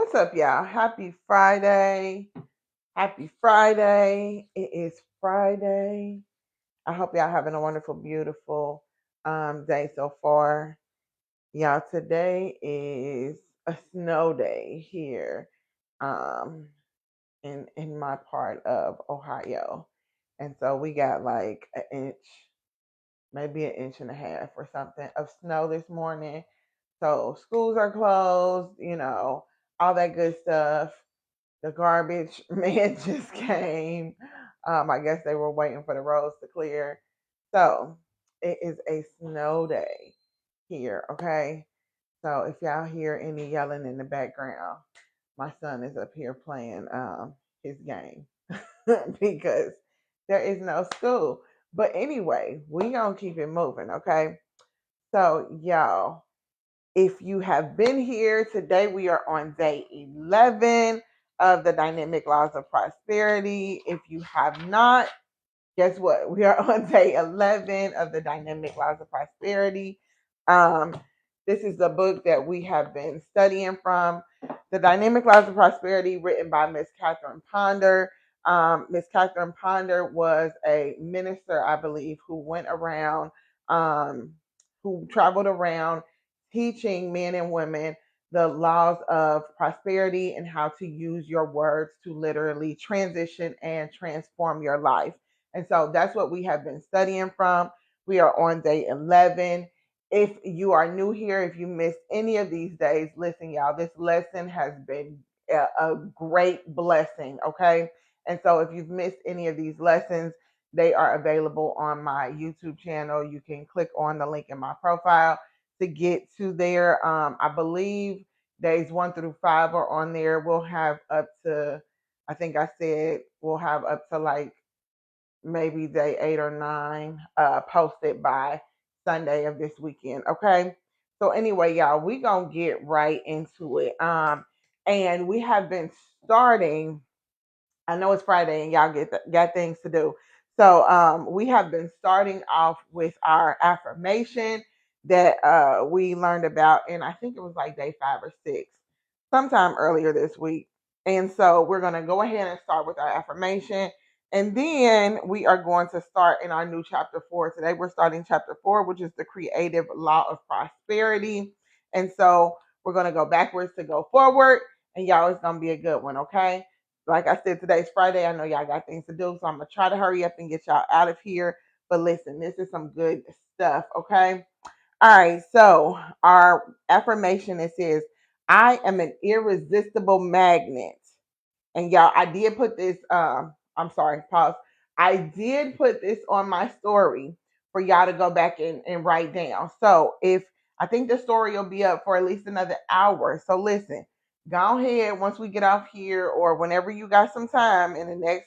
What's up, y'all? Happy Friday. Happy Friday. It is Friday. I hope y'all having a wonderful, beautiful day so far. Y'all, today is a snow day here um, in my part of Ohio. And so we got like an inch, maybe an inch and a half or something of snow this morning. So schools are closed, all that good stuff. The garbage man just came. I guess they were waiting for the roads to clear. So it is a snow day here, okay? So if y'all hear any yelling in the background, my son is up here playing his game because there is no school. But anyway, we gonna keep it moving, okay? So y'all, if you have been here today, we are on day 11 of the Dynamic Laws of Prosperity. If you have not, guess what? We are on day 11 of the Dynamic Laws of Prosperity. Um, this is the book that we have been studying from. The Dynamic Laws of Prosperity, written by Miss Catherine Ponder. Miss Catherine Ponder was a minister, I believe, who traveled around teaching men and women the laws of prosperity and how to use your words to literally transition and transform your life. And so that's what we have been studying from. We are on day 11. If you are new here, if you missed any of these days, listen, y'all, this lesson has been a great blessing, okay? And so if you've missed any of these lessons, they are available on my YouTube channel. You can click on the link in my profile to get to there. I believe days 1 through 5 are on there. We'll have up to, I think I said, we'll have up to like maybe day 8 or 9 posted by Sunday of this weekend. Okay. So anyway, y'all, we gonna get right into it. And we have been starting. I know it's Friday and y'all got things to do. So we have been starting off with our affirmation that we learned about, and I think it was like day 5 or 6, sometime earlier this week. And so we're gonna go ahead and start with our affirmation, and then we are going to start in our new chapter 4. Today we're starting chapter 4, which is the creative law of prosperity. And so we're gonna go backwards to go forward, and y'all, it's gonna be a good one, okay? Like I said, today's Friday. I know y'all got things to do, so I'm gonna try to hurry up and get y'all out of here. But listen, this is some good stuff, okay? All right, so our affirmation, it says, I am an irresistible magnet. And y'all, I did put this, I'm sorry, pause. I did put this on my story for y'all to go back and write down. So if I think the story will be up for at least another hour. So listen, go ahead once we get off here or whenever you got some time in the next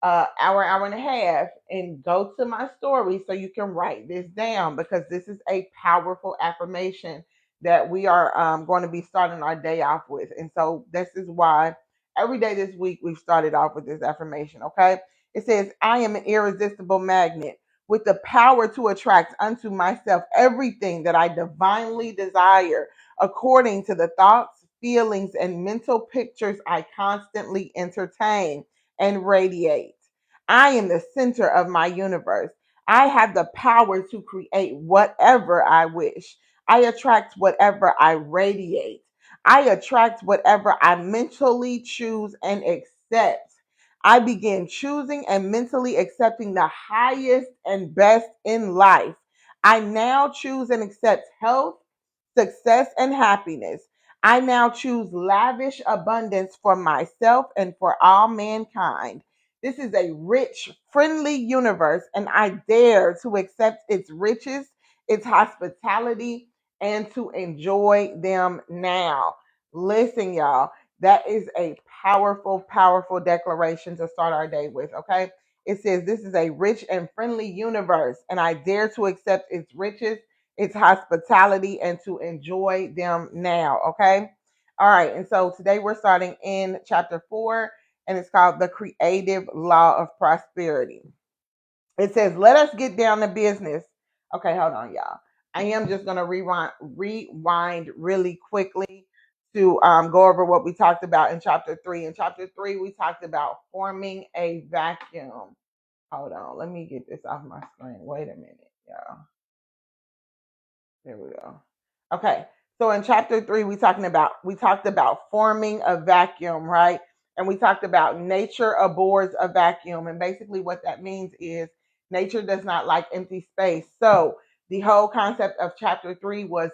hour and a half, and go to my story so you can write this down because this is a powerful affirmation that we are going to be starting our day off with. And so this is why every day this week we've started off with this affirmation, okay? It says, I am an irresistible magnet with the power to attract unto myself everything that I divinely desire according to the thoughts, feelings, and mental pictures I constantly entertain and radiate. I am the center of my universe. I have the power to create whatever I wish. I attract whatever I radiate. I attract whatever I mentally choose and accept. I begin choosing and mentally accepting the highest and best in life. I now choose and accept health, success, and happiness. I now choose lavish abundance for myself and for all mankind. This is a rich, friendly universe, and I dare to accept its riches, its hospitality, and to enjoy them now. Listen, y'all, that is a powerful, powerful declaration to start our day with, okay? It says, this is a rich and friendly universe, and I dare to accept its riches, its hospitality, and to enjoy them now, okay? All right, and so today we're starting in chapter 4, and it's called The Creative Law of Prosperity. It says, let us get down to business. Okay, hold on, y'all. I am just going to rewind really quickly to go over what we talked about in chapter 3. In chapter 3, we talked about forming a vacuum. Hold on, let me get this off my screen. Wait a minute, y'all. There we go. Okay. So in chapter 3, we talked about forming a vacuum, right? And we talked about nature abhors a vacuum. And basically what that means is nature does not like empty space. So the whole concept of chapter 3 was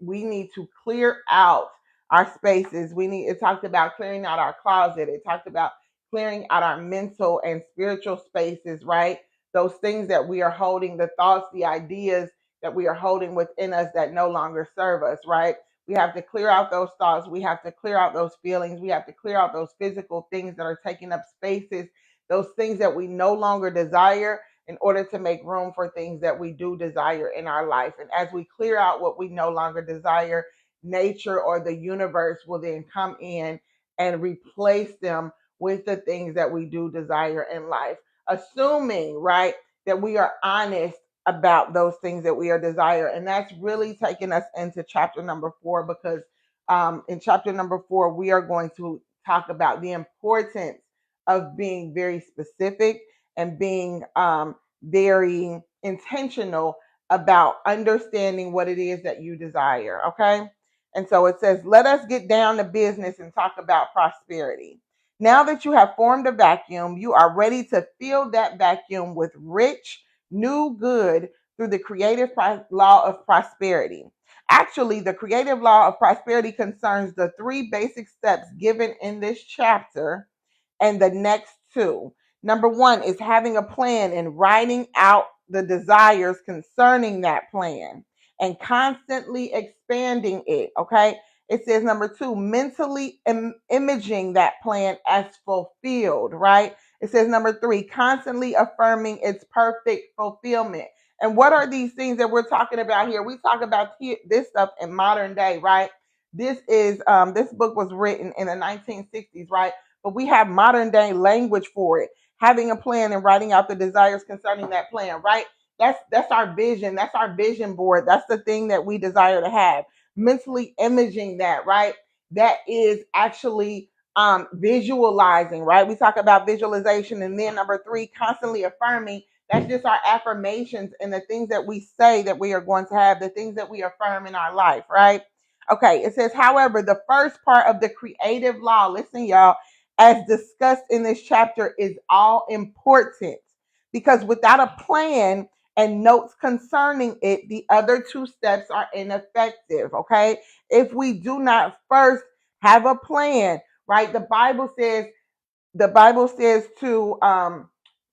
we need to clear out our spaces. It talked about clearing out our closet. It talked about clearing out our mental and spiritual spaces, right? Those things that we are holding, the thoughts, the ideas that we are holding within us that no longer serve us, right? We have to clear out those thoughts. We have to clear out those feelings. We have to clear out those physical things that are taking up spaces, those things that we no longer desire in order to make room for things that we do desire in our life. And as we clear out what we no longer desire, nature or the universe will then come in and replace them with the things that we do desire in life. Assuming, right, that we are honest about those things that we are desire. And that's really taking us into chapter number 4, because in chapter number 4, we are going to talk about the importance of being very specific and being very intentional about understanding what it is that you desire. Okay. And so it says, let us get down to business and talk about prosperity. Now that you have formed a vacuum, you are ready to fill that vacuum with rich, new good through the creative law of prosperity. Actually, the creative law of prosperity concerns the 3 basic steps given in this chapter and the next 2. Number 1 is having a plan and writing out the desires concerning that plan and constantly expanding it. Okay. It says number 2, mentally imaging that plan as fulfilled, right? It says number 3, constantly affirming its perfect fulfillment. And what are these things that we're talking about here? We talk about this stuff in modern day, right? This book was written in the 1960s, right? But we have modern day language for it. Having a plan and writing out the desires concerning that plan, right? That's our vision. That's our vision board. That's the thing that we desire to have. Mentally imaging that, right? That is actually visualizing, right? We talk about visualization. And then number 3, constantly affirming. That's just our affirmations and the things that we say that we are going to have, the things that we affirm in our life, right? Okay, it says, however, the first part of the creative law, listen, y'all, as discussed in this chapter, is all important, because without a plan and notes concerning it, the other 2 steps are ineffective. Okay, if we do not first have a plan, right? The Bible says to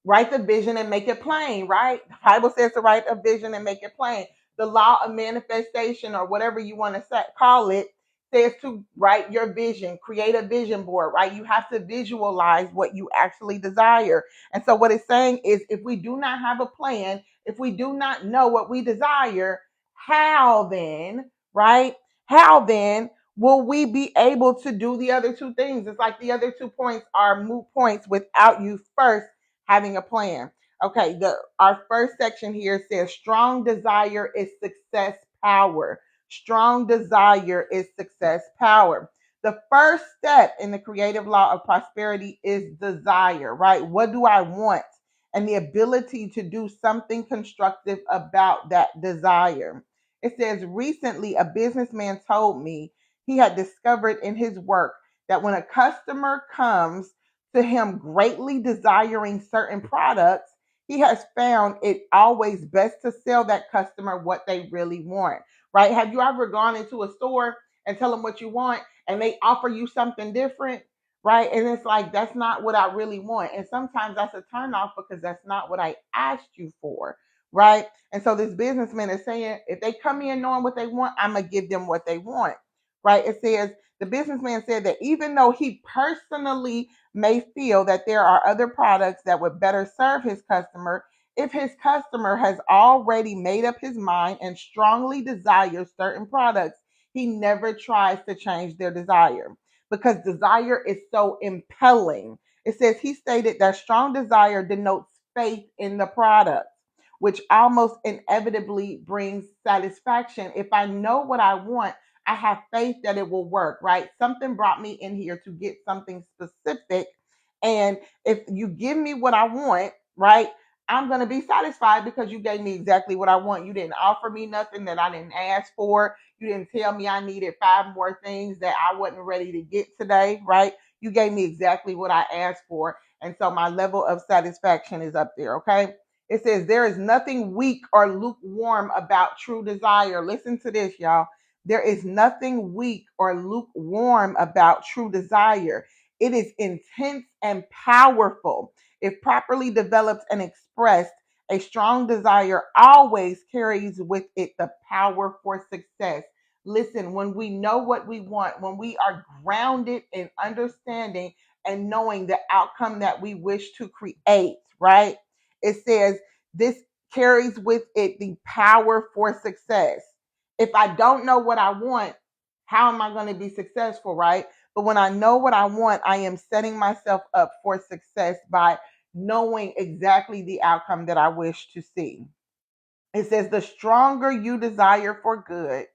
write the vision and make it plain, right? The Bible says to write a vision and make it plain. The law of manifestation, or whatever you want to call it, says to write your vision, create a vision board, right? You have to visualize what you actually desire. And so what it's saying is, if we do not have a plan, if we do not know what we desire, how then, right? How then will we be able to do the other 2 things? It's like the other 2 points are moot points without you first having a plan. Okay, our first section here says strong desire is success power. Strong desire is success power. The first step in the creative law of prosperity is desire, right? What do I want? And the ability to do something constructive about that desire. It says, recently a businessman told me he had discovered in his work that when a customer comes to him greatly desiring certain products, he has found it always best to sell that customer what they really want, right? Have you ever gone into a store and tell them what you want and they offer you something different, right? And it's like, that's not what I really want. And sometimes that's a turnoff because that's not what I asked you for, right? And so this businessman is saying, if they come in knowing what they want, I'm going to give them what they want, right? It says, the businessman said that even though he personally may feel that there are other products that would better serve his customer, if his customer has already made up his mind and strongly desires certain products, he never tries to change their desire because desire is so impelling. It says he stated that strong desire denotes faith in the product, which almost inevitably brings satisfaction. If I know what I want, I have faith that it will work, right? Something brought me in here to get something specific. And if you give me what I want, right, I'm going to be satisfied because you gave me exactly what I want. You didn't offer me nothing that I didn't ask for. You didn't tell me I needed five more things that I wasn't ready to get today, right? You gave me exactly what I asked for. And so my level of satisfaction is up there, okay? It says, there is nothing weak or lukewarm about true desire. Listen to this, y'all. There is nothing weak or lukewarm about true desire. It is intense and powerful. If properly developed and expressed, a strong desire always carries with it the power for success. Listen, when we know what we want, when we are grounded in understanding and knowing the outcome that we wish to create, right? It says this carries with it the power for success. If I don't know what I want, how am I going to be successful, right? But when I know what I want, I am setting myself up for success by knowing exactly the outcome that I wish to see. It says, the stronger you desire for good,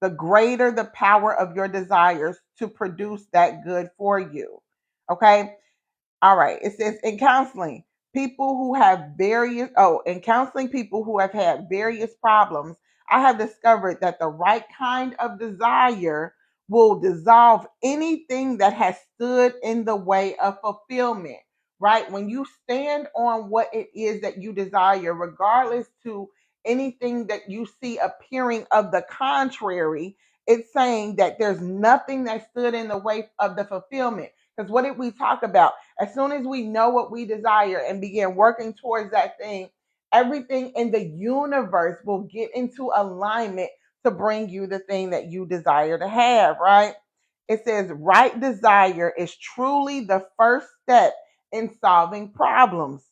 the greater the power of your desires to produce that good for you. Okay. All right. It says in counseling, in counseling people who have had various problems, I have discovered that the right kind of desire will dissolve anything that has stood in the way of fulfillment, right? When you stand on what it is that you desire, regardless to anything that you see appearing of the contrary, it's saying that there's nothing that stood in the way of the fulfillment. Because what did we talk about? As soon as we know what we desire and begin working towards that thing, everything in the universe will get into alignment to bring you the thing that you desire to have, right? It says right desire is truly the first step in solving problems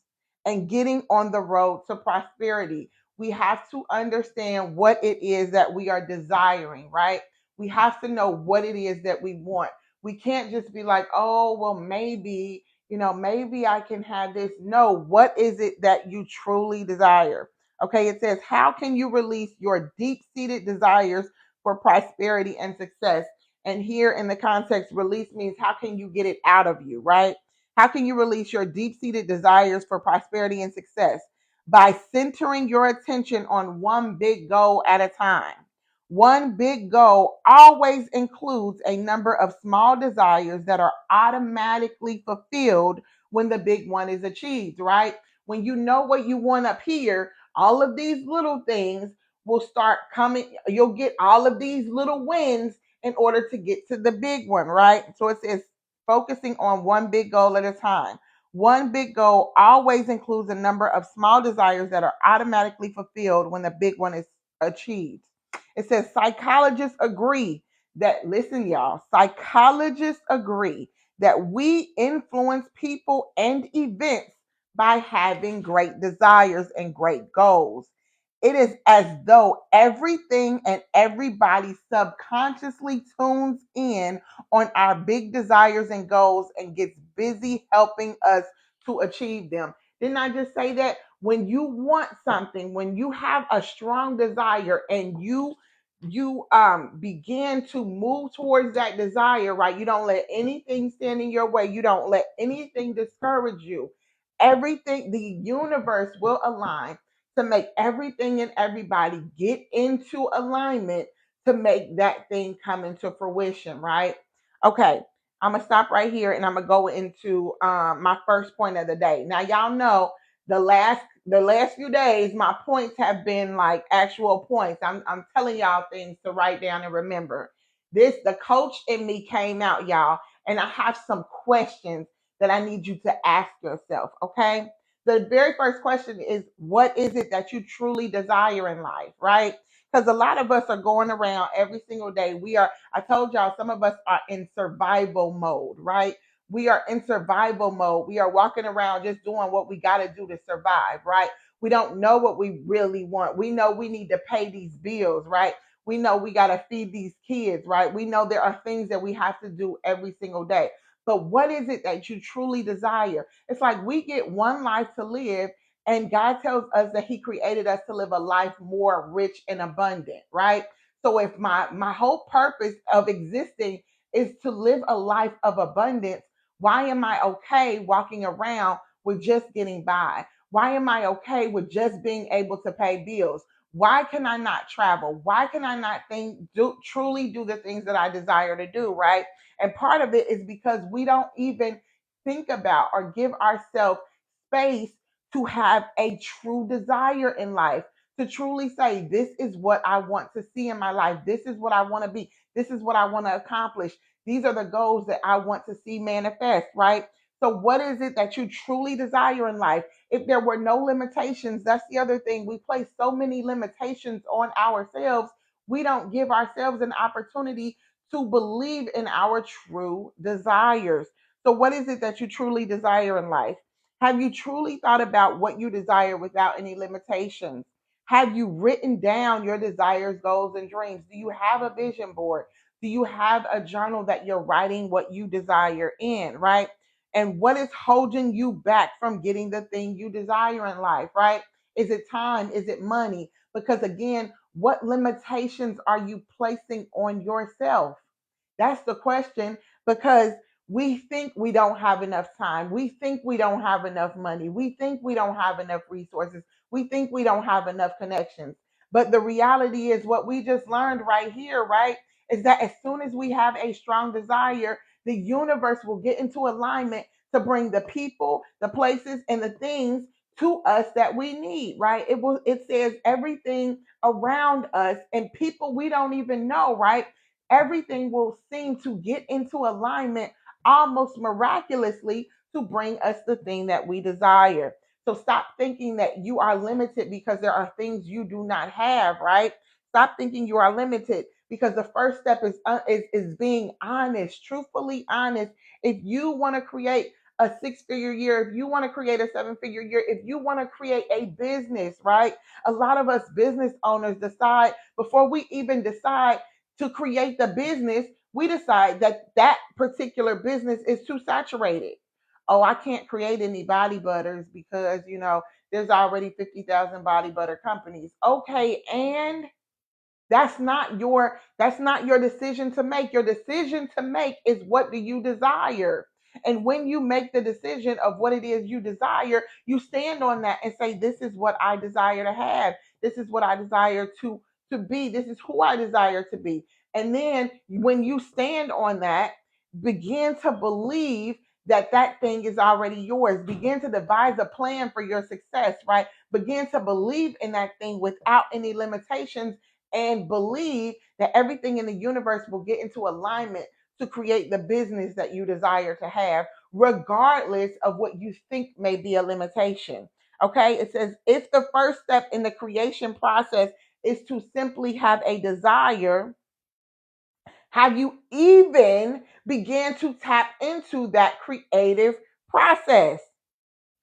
and getting on the road to prosperity. We have to understand what it is that we are desiring, right? We have to know what it is that we want. We can't just be like, oh, well, maybe, maybe I can have this. No, what is it that you truly desire? Okay, it says, how can you release your deep seated desires for prosperity and success? And here in the context, release means how can you get it out of you, right? How can you release your deep seated desires for prosperity and success? By centering your attention on one big goal at a time. One big goal always includes a number of small desires that are automatically fulfilled when the big one is achieved, right? When you know what you want up here, all of these little things will start coming. You'll get all of these little wins in order to get to the big one, right? So it says focusing on one big goal at a time. One big goal always includes a number of small desires that are automatically fulfilled when the big one is achieved. It says psychologists agree that, listen, y'all, psychologists agree that we influence people and events by having great desires and great goals. It is as though everything and everybody subconsciously tunes in on our big desires and goals and gets busy helping us to achieve them. Didn't I just say that? When you want something, when you have a strong desire and you begin to move towards that desire, right? You don't let anything stand in your way. You don't let anything discourage you. Everything, the universe will align to make everything and everybody get into alignment to make that thing come into fruition, right? Okay, I'm gonna stop right here and I'm gonna go into my first point of the day. Now, y'all know the last few days, my points have been like actual points. I'm telling y'all things to write down and remember. The coach in me came out, y'all, and I have some questions that I need you to ask yourself. Okay. The very first question is, what is it that you truly desire in life, right? Because a lot of us are going around every single day. I told y'all, some of us are in survival mode, right? We are in survival mode. We are walking around just doing what we got to do to survive, right? We don't know what we really want. We know we need to pay these bills, right? We know we got to feed these kids, right? We know there are things that we have to do every single day. But what is it that you truly desire? It's like we get one life to live, and God tells us that He created us to live a life more rich and abundant, right? So if my whole purpose of existing is to live a life of abundance, why am I okay walking around with just getting by? Why am I okay with just being able to pay bills? Why can I not travel? Why can I not truly do the things that I desire to do, right? And part of it is because we don't even think about or give ourselves space to have a true desire in life, to truly say, this is what I want to see in my life. This is what I want to be. This is what I want to accomplish. These are the goals that I want to see manifest, right? So, what is it that you truly desire in life? If there were no limitations, that's the other thing. We place so many limitations on ourselves. We don't give ourselves an opportunity to believe in our true desires. So, what is it that you truly desire in life? Have you truly thought about what you desire without any limitations? Have you written down your desires, goals, and dreams? Do you have a vision board? Do you have a journal that you're writing what you desire in, right? And what is holding you back from getting the thing you desire in life, right? Is it time? Is it money? Because again, what limitations are you placing on yourself? That's the question, because we think we don't have enough time. We think we don't have enough money. We think we don't have enough resources. We think we don't have enough connections. But the reality is what we just learned right here, right? Is that as soon as we have a strong desire, the universe will get into alignment to bring the people, the places, and the things to us that we need, right? It says everything around us and people we don't even know, right? Everything will seem to get into alignment almost miraculously to bring us the thing that we desire. So stop thinking that you are limited because there are things you do not have, right? Stop thinking you are limited, because the first step is being honest, truthfully honest. If you want to create a six-figure year, if you want to create a seven-figure year, if you want to create a business, right? A lot of us business owners decide before we even decide to create the business, we decide that that particular business is too saturated. Oh, I can't create any body butters because, there's already 50,000 body butter companies. Okay, and that's not your decision to make. Your decision to make is, what do you desire? And when you make the decision of what it is you desire, you stand on that and say, this is what I desire to have. This is what I desire to be. This is who I desire to be. And then when you stand on that, begin to believe that that thing is already yours. Begin to devise a plan for your success, right? Begin to believe in that thing without any limitations, and believe that everything in the universe will get into alignment to create the business that you desire to have, regardless of what you think may be a limitation. Okay, it says if the first step in the creation process is to simply have a desire, have you even began to tap into that creative process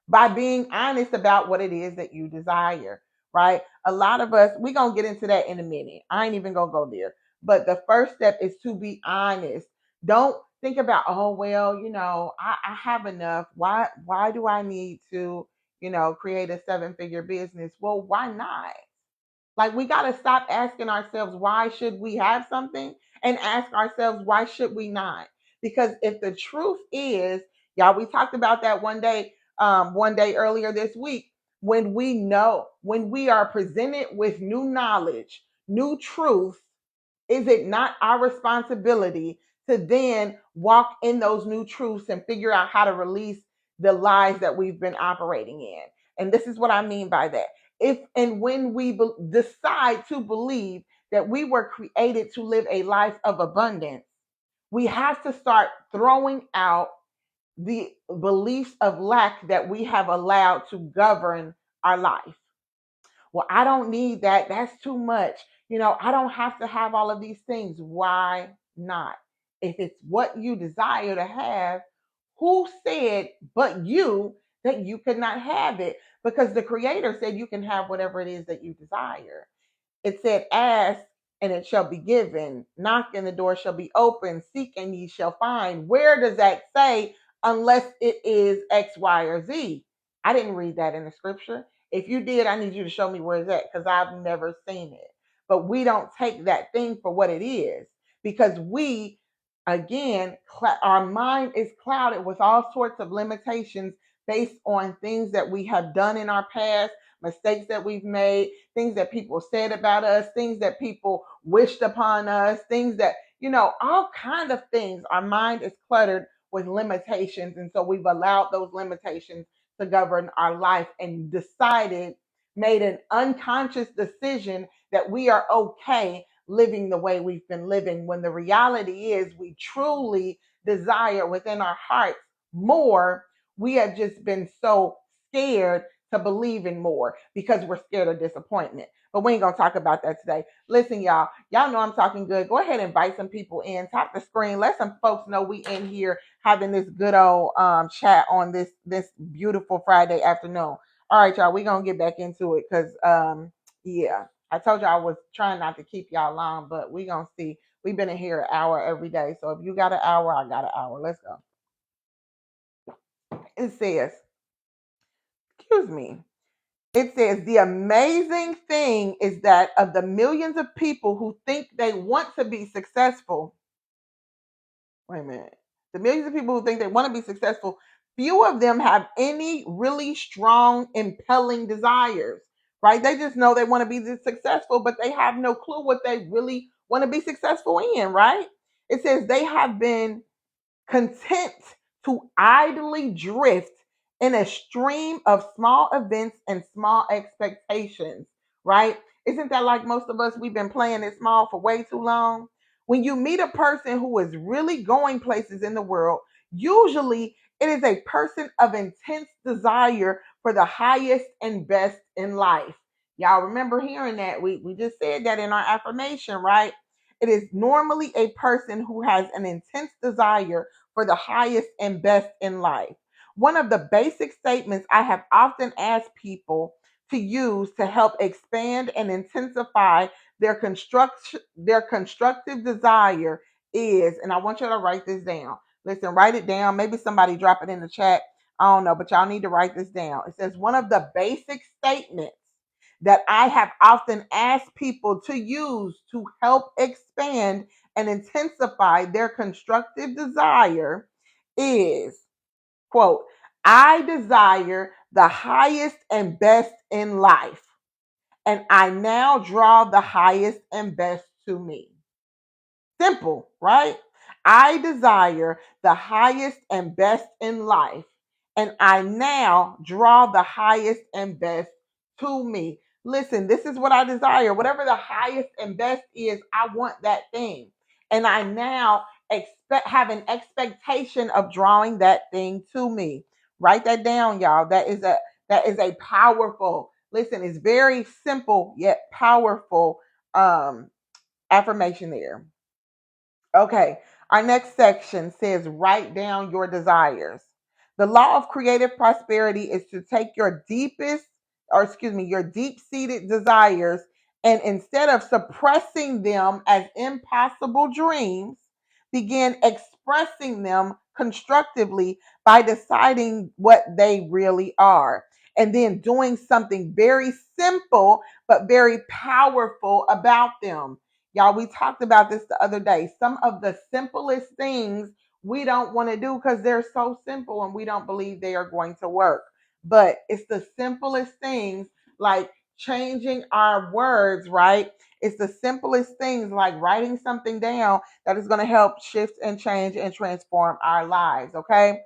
by being honest about what it is that you desire, right? A lot of us, we're going to get into that in a minute. I ain't even going to go there. But the first step is to be honest. Don't think about, oh, well, I have enough. Why do I need to, create a seven-figure business? Well, why not? Like, we got to stop asking ourselves, why should we have something? And ask ourselves, why should we not? Because if the truth is, y'all, we talked about that one day earlier this week, when we are presented with new knowledge, new truth, is it not our responsibility to then walk in those new truths and figure out how to release the lies that we've been operating in? And this is what I mean by that. If and when we decide to believe that we were created to live a life of abundance, we have to start throwing out the beliefs of lack that we have allowed to govern our life. Well, I don't need that. That's too much. I don't have to have all of these things. Why not? If it's what you desire to have, who said but you that you could not have it? Because the creator said you can have whatever it is that you desire. It said, ask and it shall be given. Knock and the door shall be open. Seek and ye shall find. Where does that say unless it is X, Y, or Z? I didn't read that in the scripture. If you did, I need you to show me where it's at because I've never seen it. but we don't take that thing for what it is because we, again, our mind is clouded with all sorts of limitations based on things that we have done in our past, mistakes that we've made, things that people said about us, things that people wished upon us, things that, all kind of things. Our mind is cluttered with limitations. And so we've allowed those limitations to govern our life and made an unconscious decision that we are okay living the way we've been living, when the reality is we truly desire within our hearts more. We have just been so scared to believe in more because we're scared of disappointment. But we ain't gonna talk about that today. Listen, y'all know I'm talking good. Go ahead and invite some people in, tap the screen, let some folks know we in here having this good old chat on this beautiful Friday afternoon. All right, y'all, we gonna get back into it because yeah, I told you I was trying not to keep y'all long, but we gonna see. We've been in here an hour every day, so if you got an hour, I got an hour. Let's go. It says, excuse me. It says, the amazing thing is that of the millions of people who think they want to be successful, wait a minute, the millions of people who think they want to be successful, few of them have any really strong, impelling desires, right? They just know they want to be successful, but they have no clue what they really want to be successful in, right? It says they have been content to idly drift in a stream of small events and small expectations, right? Isn't that like most of us? We've been playing it small for way too long. When you meet a person who is really going places in the world, usually it is a person of intense desire for the highest and best in life. Y'all remember hearing that? We just said that in our affirmation, right? It is normally a person who has an intense desire for the highest and best in life. One of the basic statements I have often asked people to use to help expand and intensify their constructive desire is, and I want you to write this down. Listen, write it down. Maybe somebody drop it in the chat. I don't know, but y'all need to write this down. It says one of the basic statements that I have often asked people to use to help expand and intensify their constructive desire is, quote, I desire the highest and best in life, and I now draw the highest and best to me. Simple, right? I desire the highest and best in life, and I now draw the highest and best to me. Listen, this is what I desire. Whatever the highest and best is, I want that thing. And I now have an expectation of drawing that thing to me. Write that down, y'all. That is a powerful, listen, it's very simple yet powerful affirmation there. Okay, our next section says write down your desires. The law of creative prosperity is to take your deep seated desires, and instead of suppressing them as impossible dreams, begin expressing them constructively by deciding what they really are. And then doing something very simple but very powerful about them. Y'all, we talked about this the other day. Some of the simplest things we don't want to do because they're so simple and we don't believe they are going to work. But it's the simplest things, like changing our words, right? It's the simplest things like writing something down that is going to help shift and change and transform our lives, okay?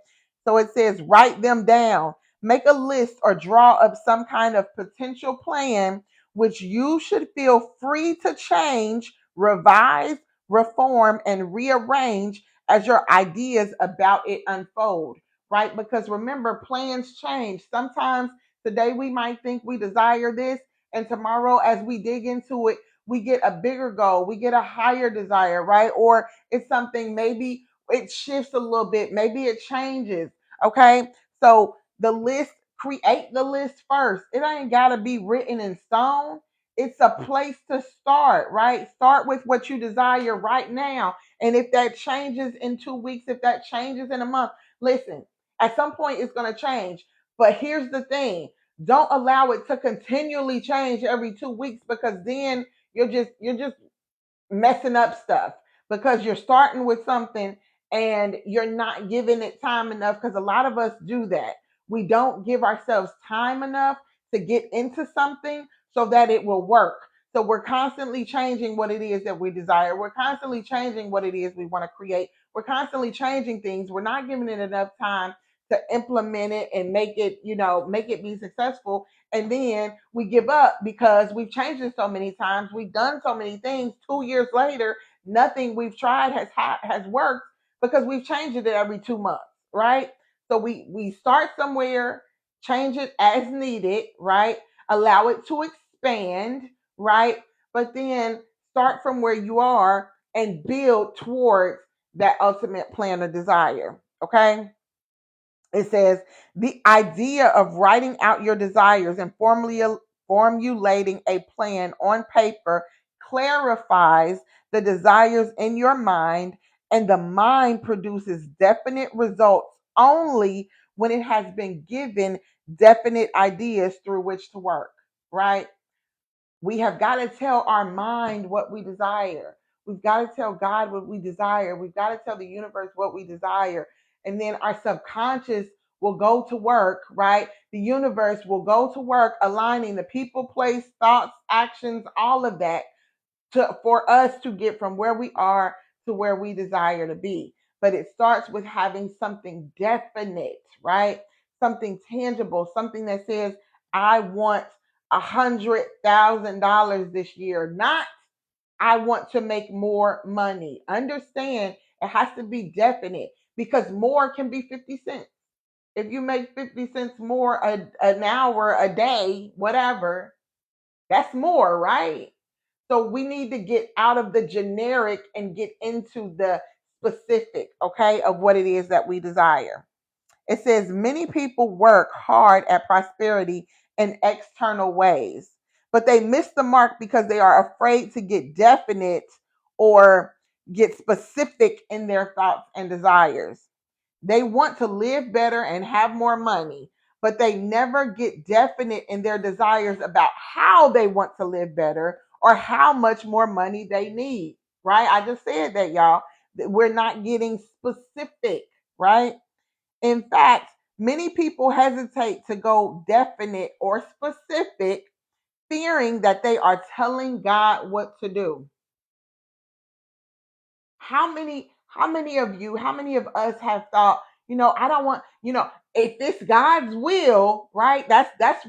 So it says write them down. Make a list or draw up some kind of potential plan which you should feel free to change, revise, reform, and rearrange as your ideas about it unfold, right? Because remember, plans change. Sometimes today we might think we desire this, and tomorrow, as we dig into it, we get a bigger goal, we get a higher desire, right? Or it's something, maybe it shifts a little bit, maybe it changes, okay? So the list, create the list first. It ain't got to be written in stone. It's a place to start, right? Start with what you desire right now. And if that changes in 2 weeks, if that changes in a month, listen, at some point it's going to change. But here's the thing, don't allow it to continually change every 2 weeks, because then You're just messing up stuff because you're starting with something and you're not giving it time enough, because a lot of us do that. We don't give ourselves time enough to get into something so that it will work. So we're constantly changing what it is that we desire. We're constantly changing what it is we want to create. We're constantly changing things. We're not giving it enough time to implement it and make it, make it be successful. And then we give up because we've changed it so many times. We've done so many things. 2 years later, nothing we've tried has worked because we've changed it every 2 months, right? So we start somewhere, change it as needed, right? Allow it to expand, right? But then start from where you are and build towards that ultimate plan or desire. Okay. It says the idea of writing out your desires and formulating a plan on paper clarifies the desires in your mind, and the mind produces definite results only when it has been given definite ideas through which to work, right? We have got to tell our mind what we desire. We've got to tell God what we desire. We've got to tell the universe what we desire. And then our subconscious will go to work, right? The universe will go to work aligning the people, place, thoughts, actions, all of that for us to get from where we are to where we desire to be. But it starts with having something definite, right? Something tangible, something that says, I want $100,000 this year, not I want to make more money. Understand, it has to be definite because more can be 50 cents. If you make 50 cents more an hour, a day, whatever, that's more, right? So we need to get out of the generic and get into the specific, okay, of what it is that we desire. It says many people work hard at prosperity in external ways, but they miss the mark because they are afraid to get definite or get specific in their thoughts and desires. They want to live better and have more money, but they never get definite in their desires about how they want to live better or how much more money they need, right? I just said that, y'all. We're not getting specific, right? In fact, many people hesitate to go definite or specific, fearing that they are telling God what to do. How many of us have thought, I don't want, if it's God's will, right? That's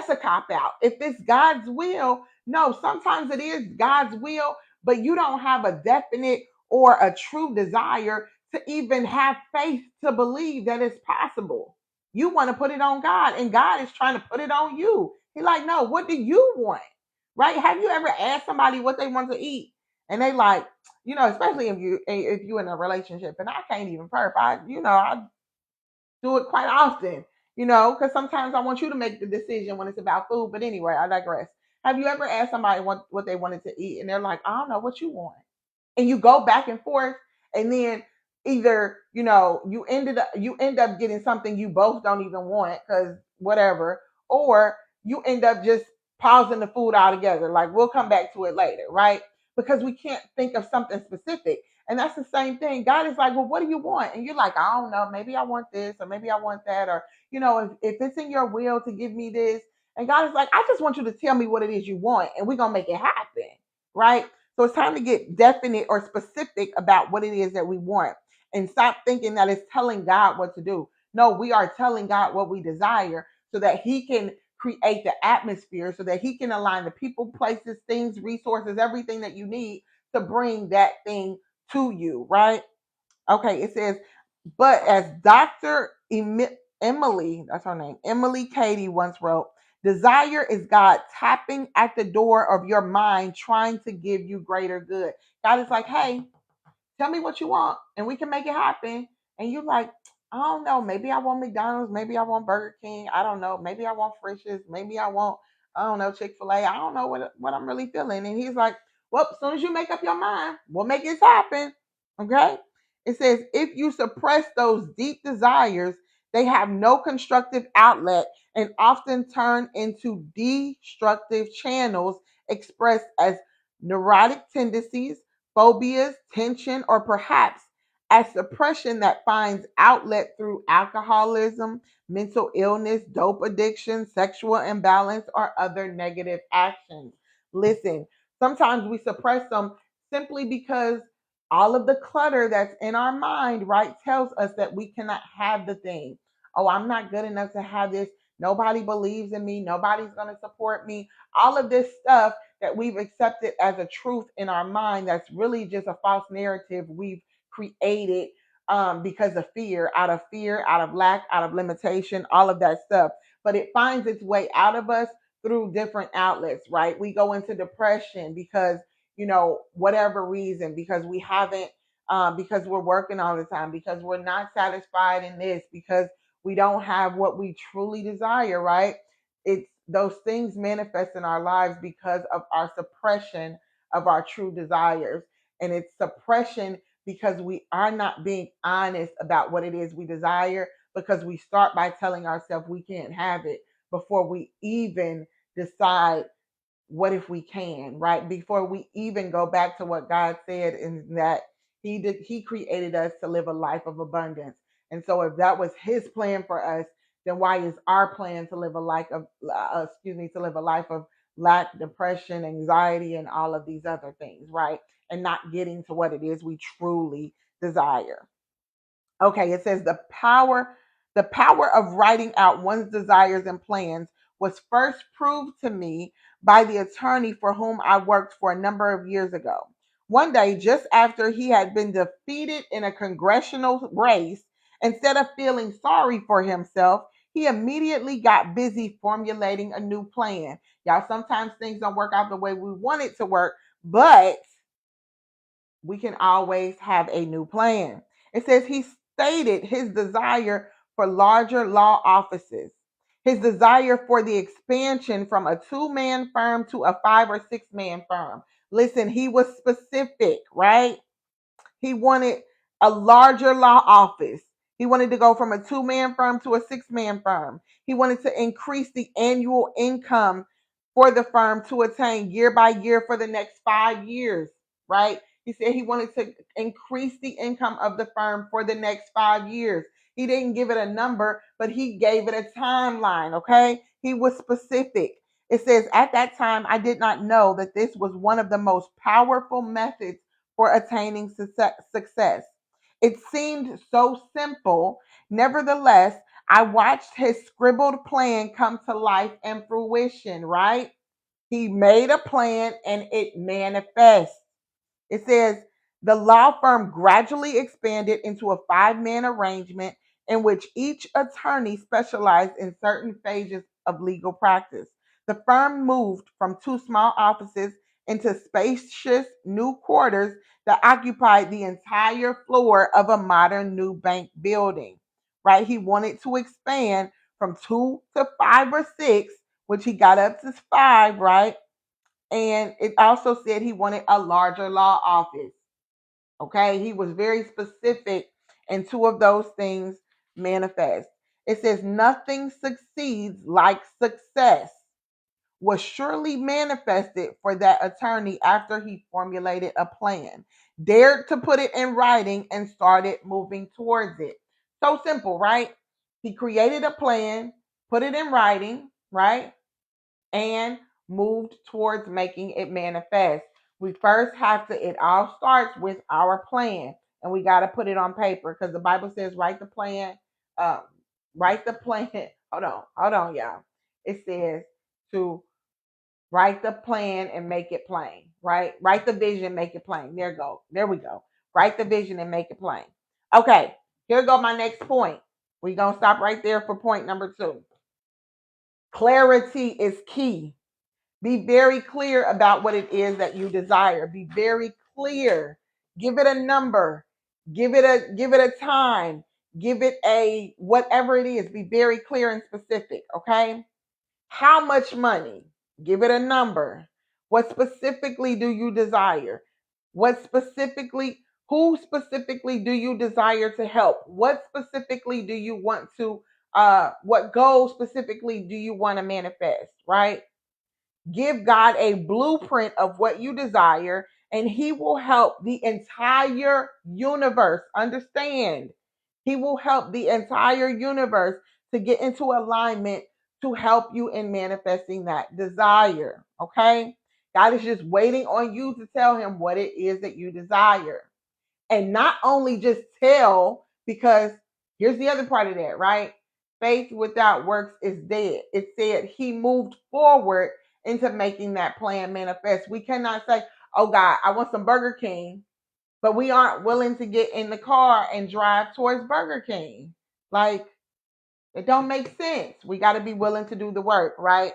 a cop out. If it's God's will, no, sometimes it is God's will, but you don't have a definite or a true desire to even have faith to believe that it's possible. You want to put it on God, and God is trying to put it on you. He's like, no, what do you want? Right? Have you ever asked somebody what they want to eat? And they like, especially if you in a relationship, and I can't even perp. I do it quite often, because sometimes I want you to make the decision when it's about food. But anyway, I digress. Have you ever asked somebody what they wanted to eat, and they're like, I don't know what you want, and you go back and forth, and then either you end up getting something you both don't even want because whatever, or you end up just pausing the food altogether, like we'll come back to it later, right? Because we can't think of something specific. And that's the same thing. God is like, well, what do you want? And you're like, I don't know, maybe I want this, or maybe I want that, or if it's in your will to give me this. And God is like, I just want you to tell me what it is you want, and we're gonna make it happen, right? So it's time to get definite or specific about what it is that we want, and stop thinking that it's telling God what to do. No, we are telling God what we desire so that He can create the atmosphere, so that He can align the people, places, things, resources, everything that you need to bring that thing to you, right? Okay, it says, but as Emily, that's her name, Emily Cady once wrote, desire is God tapping at the door of your mind, trying to give you greater good. God is like, hey, tell me what you want and we can make it happen. And you're like, I don't know. Maybe I want McDonald's. Maybe I want Burger King. I don't know. Maybe I want Frisch's. Maybe I want, I don't know, Chick-fil-A. I don't know what I'm really feeling. And he's like, well, as soon as you make up your mind, we'll make this happen. Okay. It says, if you suppress those deep desires, they have no constructive outlet and often turn into destructive channels, expressed as neurotic tendencies, phobias, tension, or perhaps as suppression that finds outlet through alcoholism, mental illness, dope addiction, sexual imbalance, or other negative actions. Listen, sometimes we suppress them simply because all of the clutter that's in our mind, right, tells us that we cannot have the thing. Oh, I'm not good enough to have this. Nobody believes in me. Nobody's going to support me. All of this stuff that we've accepted as a truth in our mind that's really just a false narrative we've created because of fear, out of lack, out of limitation, all of that stuff. But it finds its way out of us through different outlets, right? We go into depression because, whatever reason, because we haven't, because we're working all the time, because we're not satisfied in this, because we don't have what we truly desire, right? It's those things manifest in our lives because of our suppression of our true desires. And it's suppression because we are not being honest about what it is we desire, because we start by telling ourselves we can't have it before we even decide what if we can, right? Before we even go back to what God said in that he created us to live a life of abundance. And so if that was his plan for us, then why is our plan to live a life of to live a life of lack, depression, anxiety, and all of these other things, right? And not getting to what it is we truly desire. Okay, it says the power of writing out one's desires and plans was first proved to me by the attorney for whom I worked for a number of years ago. One day, just after he had been defeated in a congressional race, instead of feeling sorry for himself, he immediately got busy formulating a new plan. Y'all, sometimes things don't work out the way we want it to work, but we can always have a new plan. It says he stated his desire for larger law offices, his desire for the expansion from a two-man firm to a 5 or 6 man firm. Listen, he was specific, right? He wanted a larger law office. He wanted to go from a two-man firm to a 6 man firm. He wanted to increase the annual income for the firm to attain year by year for the next 5 years, right? He said he wanted to increase the income of the firm for the next 5 years. He didn't give it a number, but he gave it a timeline, okay? He was specific. It says, at that time, I did not know that this was one of the most powerful methods for attaining success. It seemed so simple. Nevertheless, I watched his scribbled plan come to life and fruition, right? He made a plan and it manifests. It says the law firm gradually expanded into a 5 man arrangement in which each attorney specialized in certain phases of legal practice. The firm moved from two small offices into spacious new quarters that occupied the entire floor of a modern new bank building. Right? He wanted to expand from 2 to 5 or 6, which he got up to 5, right? And it also said he wanted a larger law office. Okay, he was very specific, and two of those things manifest. It says nothing succeeds like success was surely manifested for that attorney after he formulated a plan, dared to put it in writing, and started moving towards it. So simple, right? He created a plan, put it in writing, right? And moved towards making it manifest. We first have to, it all starts with our plan, and we got to put it on paper because the Bible says, write the plan, uh, write the plan. Hold on, y'all. It says to write the plan and make it plain, right? Write the vision, make it plain. There we go. Write the vision and make it plain. Okay, here go my next point. We're going to stop right there for point number 2. Clarity is key. Be very clear about what it is that you desire. Be very clear. Give it a number. Give it a time. Give it a whatever it is. Be very clear and specific, okay? How much money? Give it a number. What specifically do you desire? Who specifically do you desire to help? What specifically do you want to what goal specifically do you want to manifest, right? Give God a blueprint of what you desire, and He will help the entire universe understand. He will help the entire universe to get into alignment to help you in manifesting that desire. Okay? God is just waiting on you to tell Him what it is that you desire. And not only just tell, because here's the other part of that, right? Faith without works is dead. It said He moved forward into making that plan manifest. We cannot say, oh God, I want some Burger King, but we aren't willing to get in the car and drive towards Burger King. Like, it don't make sense. We got to be willing to do the work, right?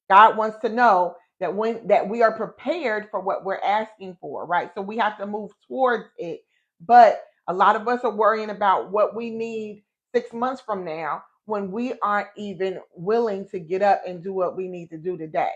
God wants to know that we are prepared for what we're asking for, right? So we have to move towards it. But a lot of us are worrying about what we need 6 months from now when we aren't even willing to get up and do what we need to do today.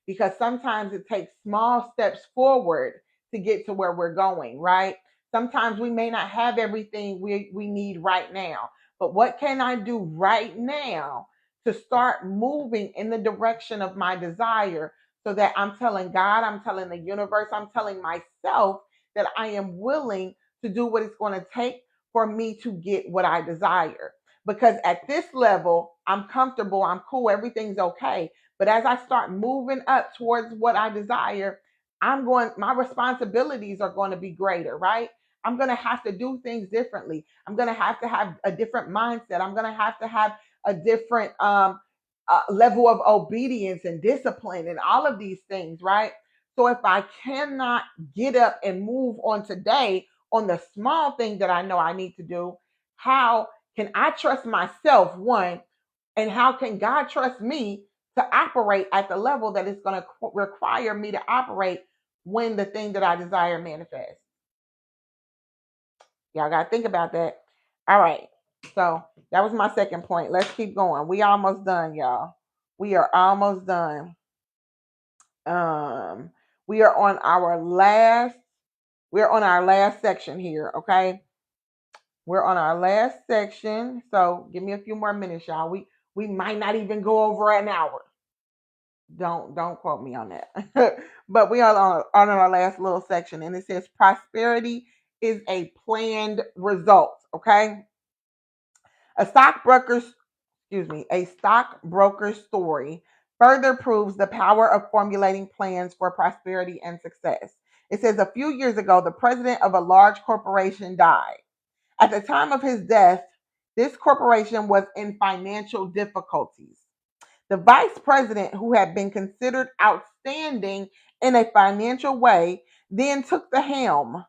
Because sometimes it takes small steps forward to get to where we're going, right? Sometimes we may not have everything we need right now. But what can I do right now to start moving in the direction of my desire, so that I'm telling God, I'm telling the universe, I'm telling myself that I am willing to do what it's going to take for me to get what I desire. Because at this level, I'm comfortable, I'm cool, everything's okay. But as I start moving up towards what I desire, my responsibilities are going to be greater, right? I'm going to have to do things differently. I'm going to have a different mindset. I'm going to have a different level of obedience and discipline and all of these things, right? So if I cannot get up and move on today on the small thing that I know I need to do, how can I trust myself, one, and how can God trust me to operate at the level that it's going to require me to operate when the thing that I desire manifests? Y'all got to think about that. All right. So that was my second point. Let's keep going. We almost done, y'all. We are almost done. Um, we are on our last. We're on our last section here. Okay, we're on our last section. So give me a few more minutes, y'all. We might not even go over an hour. Don't quote me on that. But we are on our last little section, and it says prosperity is a planned result. Okay, a stockbroker's a stockbroker's story further proves the power of formulating plans for prosperity and success. It says a few years ago, the president of a large corporation died. At the time of his death, this corporation was in financial difficulties. The vice president, who had been considered outstanding in a financial way, then took the helm.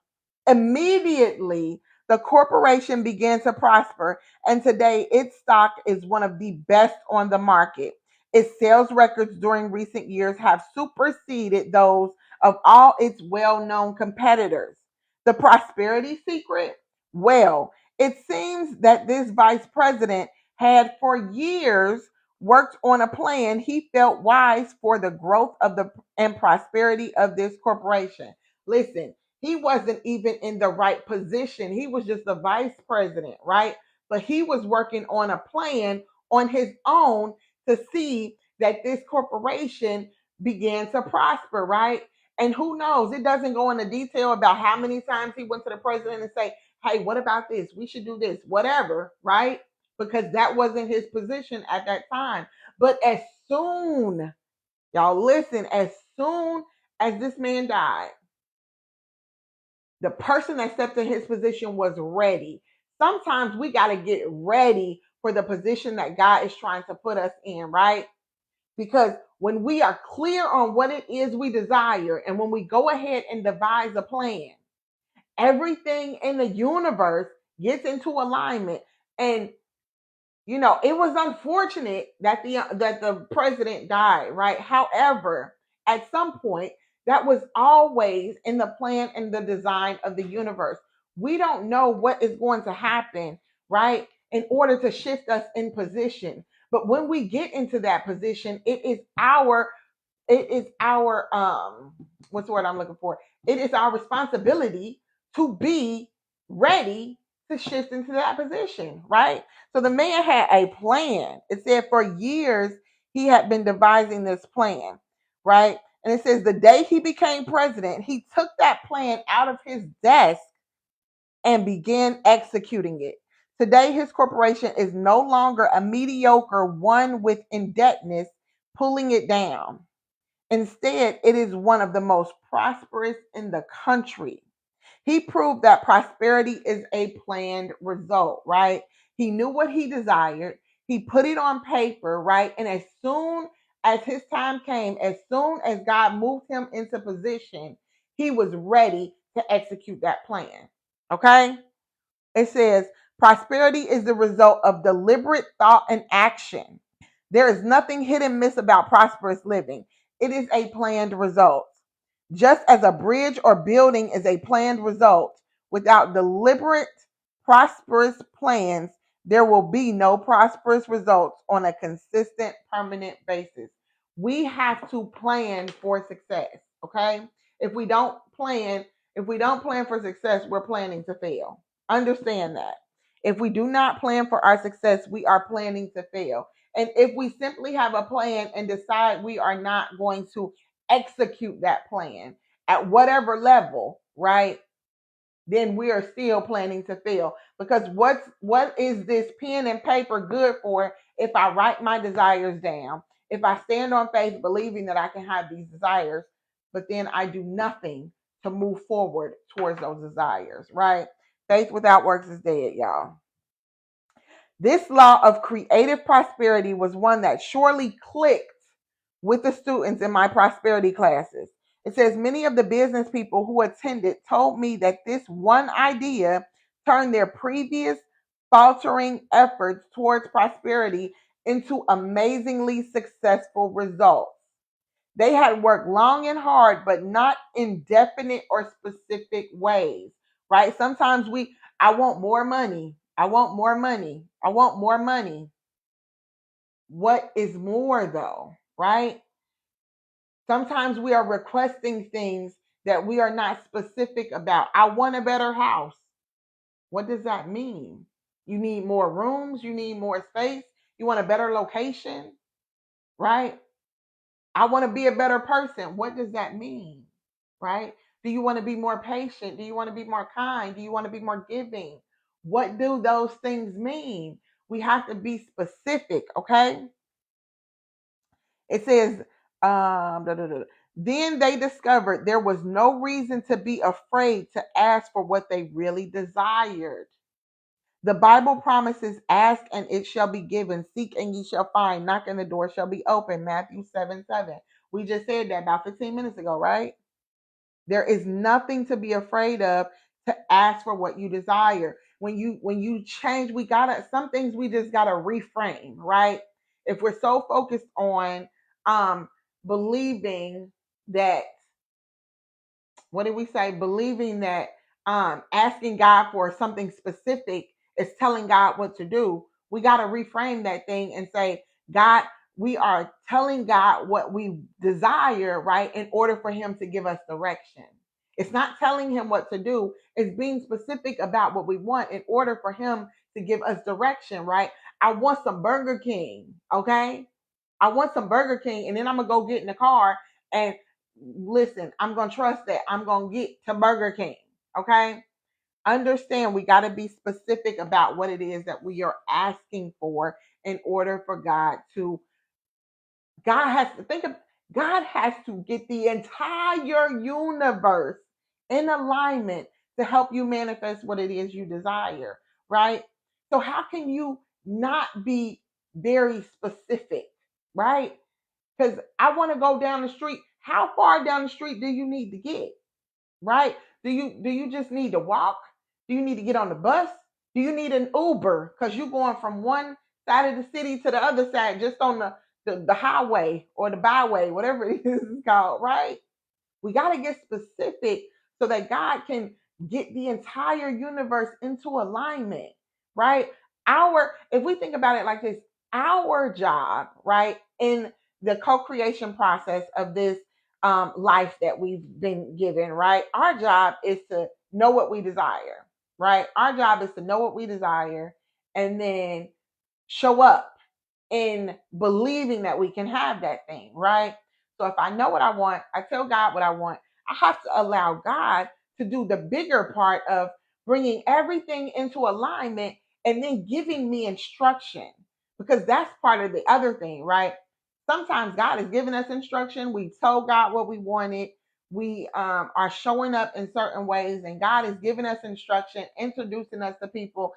Immediately, the corporation began to prosper, and today its stock is one of the best on the market. Its sales records during recent years have superseded those of all its well known competitors. The prosperity secret? Well, it seems that this vice president had for years worked on a plan he felt wise for the growth of the and prosperity of this corporation. Listen, he wasn't even in the right position. He was just the vice president, right? But he was working on a plan on his own to see that this corporation began to prosper, right? And who knows? It doesn't go into detail about how many times he went to the president and say, hey, what about this? We should do this, whatever, right? Because that wasn't his position at that time. But as soon, y'all listen, as soon as this man died, the person that stepped in his position was ready. Sometimes we got to get ready for the position that God is trying to put us in, right? Because when we are clear on what it is we desire, and when we go ahead and devise a plan, everything in the universe gets into alignment. And it was unfortunate that the president died, right? However, at some point, that was always in the plan and the design of the universe. We don't know what is going to happen, right? In order to shift us in position. But when we get into that position, it is our what's the word I'm looking for? It is our responsibility to be ready to shift into that position, right? So the man had a plan. It said for years he had been devising this plan, right? And it says the day he became president, he took that plan out of his desk and began executing it. Today, his corporation is no longer a mediocre one with indebtedness pulling it down. Instead, it is one of the most prosperous in the country. He proved that prosperity is a planned result, right? He knew what he desired. He put it on paper, right? And as soon as his time came, as soon as God moved him into position, he was ready to execute that plan. Okay? It says, prosperity is the result of deliberate thought and action. There is nothing hit and miss about prosperous living. It is a planned result. Just as a bridge or building is a planned result, without deliberate, prosperous plans, there will be no prosperous results on a consistent, permanent basis. We have to plan for success, okay? If we don't plan, if we don't plan for success, we're planning to fail. Understand that. If we do not plan for our success, we are planning to fail. And if we simply have a plan and decide we are not going to execute that plan at whatever level, right? Then we are still planning to fail. Because what is this pen and paper good for if I write my desires down? If I stand on faith believing that I can have these desires, but then I do nothing to move forward towards those desires, right? Faith without works is dead, y'all. This law of creative prosperity was one that surely clicked with the students in my prosperity classes. It says many of the business people who attended told me that this one idea turned their previous faltering efforts towards prosperity into amazingly successful results. They had worked long and hard, but not in definite or specific ways, right? Sometimes I want more money. I want more money. I want more money. What is more though, right? Sometimes we are requesting things that we are not specific about. I want a better house. What does that mean? You need more rooms, you need more space, you want a better location, right? I want to be a better person. What does that mean? Right? Do you want to be more patient? Do you want to be more kind? Do you want to be more giving? What do those things mean? We have to be specific, okay? It says, da, da, da. Then they discovered there was no reason to be afraid to ask for what they really desired. The Bible promises, ask and it shall be given, seek and ye shall find, knock and the door shall be open. Matthew 7:7. We just said that about 15 minutes ago, right? There is nothing to be afraid of to ask for what you desire. When you change, we gotta some things we just gotta reframe, right? If we're so focused on believing that what did we say? Believing that asking God for something specific is telling God what to do. We got to reframe that thing and say, God, we are telling God what we desire, right, in order for Him to give us direction. It's not telling Him what to do, it's being specific about what we want in order for Him to give us direction, right? I want some Burger King, okay? I want some Burger King, and then I'm gonna go get in the car and listen, I'm going to trust that I'm going to get to Burger King. Okay. Understand we got to be specific about what it is that we are asking for in order for God has to think of, God has to get the entire universe in alignment to help you manifest what it is you desire. Right. So, how can you not be very specific? Right. Because I want to go down the street. How far down the street do you need to get? Right? Do you just need to walk? Do you need to get on the bus? Do you need an Uber? Because you're going from one side of the city to the other side just on the highway or the byway, whatever it is it's called, right? We got to get specific so that God can get the entire universe into alignment, right? If we think about it like this, our job, right, in the co-creation process of this life that we've been given, right? Our job is to know what we desire, right? Our job is to know what we desire and then show up in believing that we can have that thing, right? So if I know what I want, I tell God what I want. I have to allow God to do the bigger part of bringing everything into alignment and then giving me instruction, because that's part of the other thing, right? Sometimes God has given us instruction. We told God what we wanted. We are showing up in certain ways, and God is giving us instruction, introducing us to people.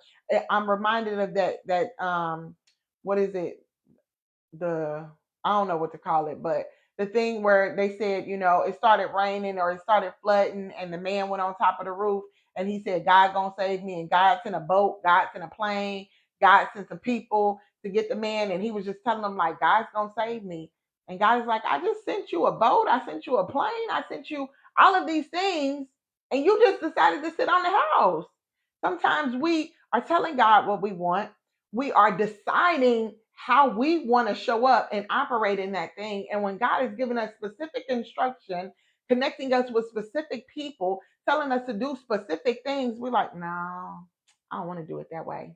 I'm reminded of that what is it? The I don't know what to call it, but the thing where they said, it started raining or it started flooding, and the man went on top of the roof and he said, God gonna save me, and God sent a boat, God sent a plane, God sent some people to get the man, and he was just telling them like, God's gonna save me. And God is like, I just sent you a boat, I sent you a plane, I sent you all of these things, and you just decided to sit on the house. Sometimes we are telling God what we want, we are deciding how we want to show up and operate in that thing. And when God has given us specific instruction, connecting us with specific people, telling us to do specific things, we're like, no, I don't want to do it that way.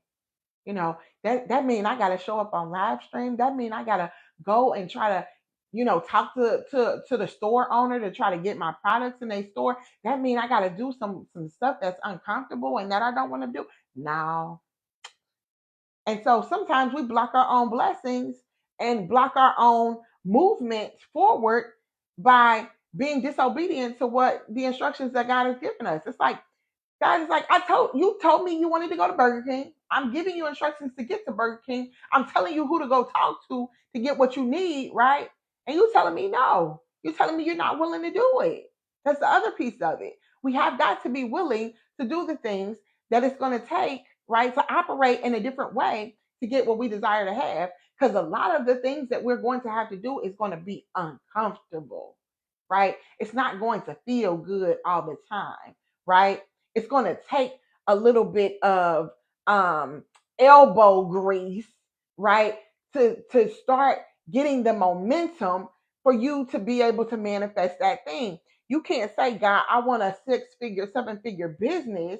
That mean I gotta show up on live stream. That mean I gotta go and try to, talk to the store owner to try to get my products in their store. That mean I gotta do some stuff that's uncomfortable and that I don't want to do. No, and so sometimes we block our own blessings and block our own movement forward by being disobedient to what the instructions that God has given us. It's like, God is like, told me you wanted to go to Burger King. I'm giving you instructions to get to Burger King. I'm telling you who to go talk to get what you need, right? And you telling me no. You're telling me you're not willing to do it. That's the other piece of it. We have got to be willing to do the things that it's going to take, right, to operate in a different way to get what we desire to have. Because a lot of the things that we're going to have to do is going to be uncomfortable, right? It's not going to feel good all the time, right? It's going to take a little bit of um, elbow grease, right, to start getting the momentum for you to be able to manifest that thing. You can't say, God, I want a 6-figure, 7-figure business,